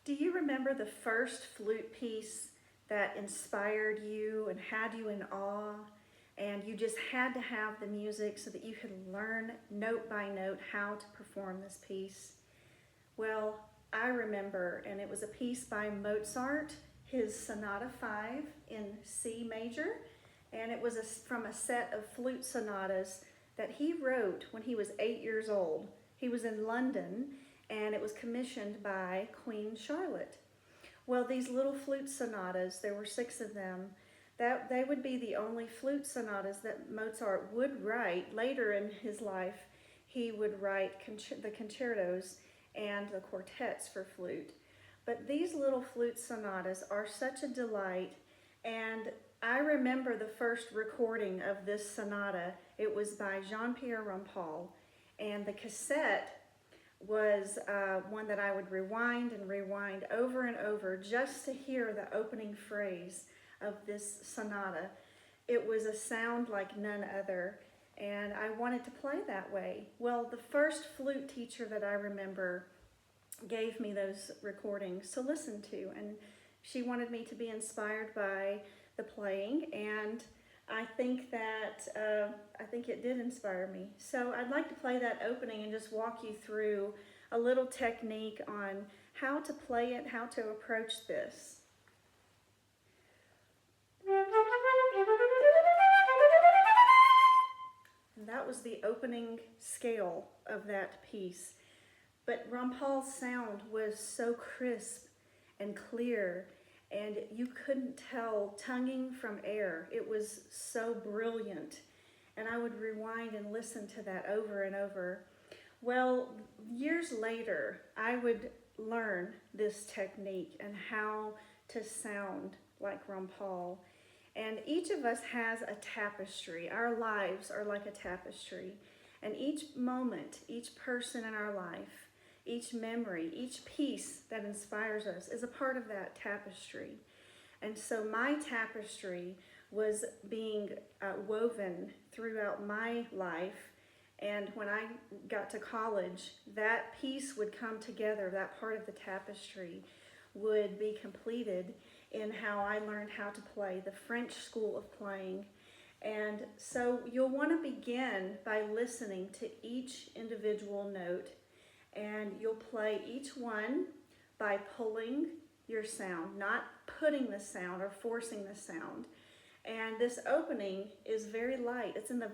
Do you remember the first flute piece that inspired you and had you in awe? And you just had to have the music so that you could learn note by note how to perform this piece? Well, I remember, and it was a piece by Mozart, his Sonata 5 in C major, and it was from a set of flute sonatas that he wrote when he was 8 years old. He was in London, and it was commissioned by Queen Charlotte. Well, these little flute sonatas, there were 6 of them, that they would be the only flute sonatas that Mozart would write. Later in his life, he would write the concertos and the quartets for flute. But these little flute sonatas are such a delight, and I remember the first recording of this sonata. It was by Jean-Pierre Rampal, and the cassette was one that I would rewind and rewind over and over just to hear the opening phrase of this sonata. It was a sound like none other, and I wanted to play that way. Well, the first flute teacher that I remember gave me those recordings to listen to, and she wanted me to be inspired by the playing, and I think it did inspire me. So I'd like to play that opening and just walk you through a little technique on how to play it, how to approach this. And that was the opening scale of that piece. But Rampal's sound was so crisp and clear, and you couldn't tell tonguing from air. It was so brilliant. And I would rewind and listen to that over and over. Well, years later, I would learn this technique and how to sound like Rampal. And each of us has a tapestry. Our lives are like a tapestry. And each moment, each person in our life, each memory, each piece that inspires us is a part of that tapestry. And so my tapestry was being woven throughout my life. And when I got to college, that piece would come together, that part of the tapestry would be completed in how I learned how to play the French school of playing. And so you'll want to begin by listening to each individual note, and you'll play each one by pulling your sound, not putting the sound or forcing the sound. And this opening is very light. It's in the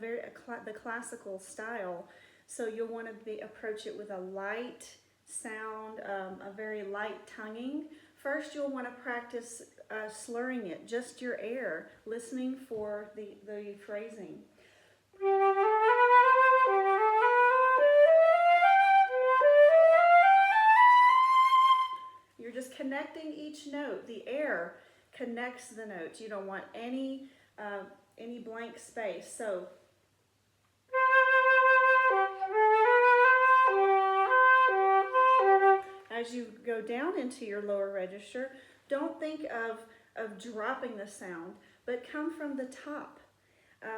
classical style, so you'll want to approach it with a light sound, a very light tonguing. First, you'll want to practice slurring it, just your air, listening for the phrasing. You're just connecting each note. The air connects the notes. You don't want any blank space. So as you go down into your lower register, don't think of dropping the sound, but come from the top.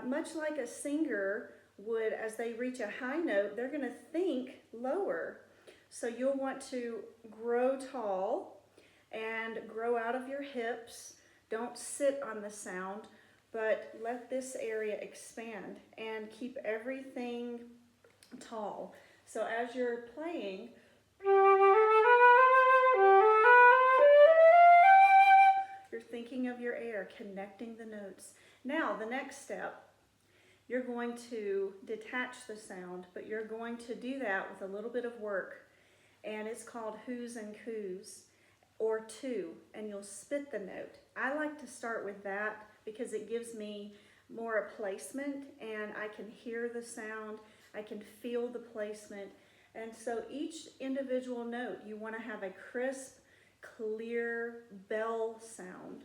Much like a singer would, as they reach a high note, they're going to think lower. So you'll want to grow tall and grow out of your hips. Don't sit on the sound, but let this area expand and keep everything tall. So as you're playing, you're thinking of your air, connecting the notes. Now, the next step, you're going to detach the sound, but you're going to do that with a little bit of work. And it's called who's and coos, or two, and you'll spit the note. I like to start with that because it gives me more a placement, and I can hear the sound, I can feel the placement. And so each individual note, you want to have a crisp, clear bell sound.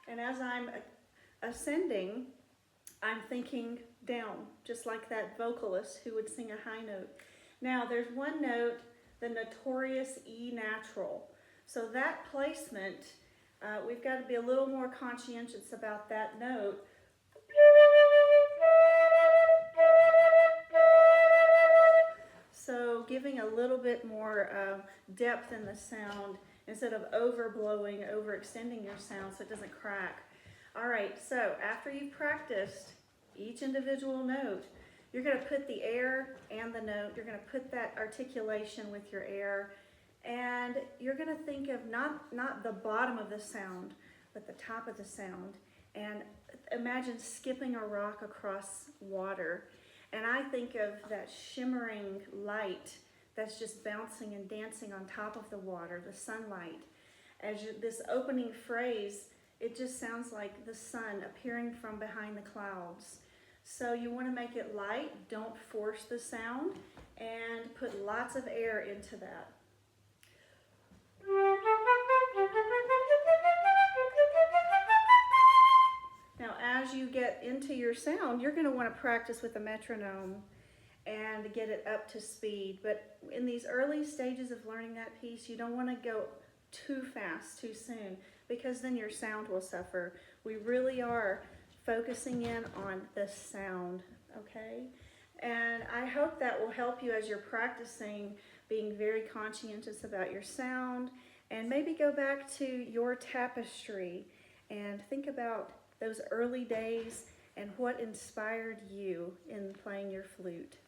And as I'm ascending, I'm thinking down, just like that vocalist who would sing a high note. Now there's one note, the notorious E natural. So that placement, we've got to be a little more conscientious about that note. So giving a little bit more depth in the sound instead of overblowing, overextending your sound so it doesn't crack. All right, so after you've practiced each individual note, you're going to put the air and the note, you're going to put that articulation with your air, and you're going to think of not the bottom of the sound, but the top of the sound. And imagine skipping a rock across water. And I think of that shimmering light that's just bouncing and dancing on top of the water, the sunlight. This opening phrase, it just sounds like the sun appearing from behind the clouds. So you want to make it light, don't force the sound, and put lots of air into that. Now as you get into your sound, you're going to want to practice with a metronome and get it up to speed. But in these early stages of learning that piece, you don't want to go too fast, too soon, because then your sound will suffer. We really are focusing in on the sound, okay? And I hope that will help you as you're practicing, being very conscientious about your sound, and maybe go back to your Tapestry and think about those early days and what inspired you in playing your flute.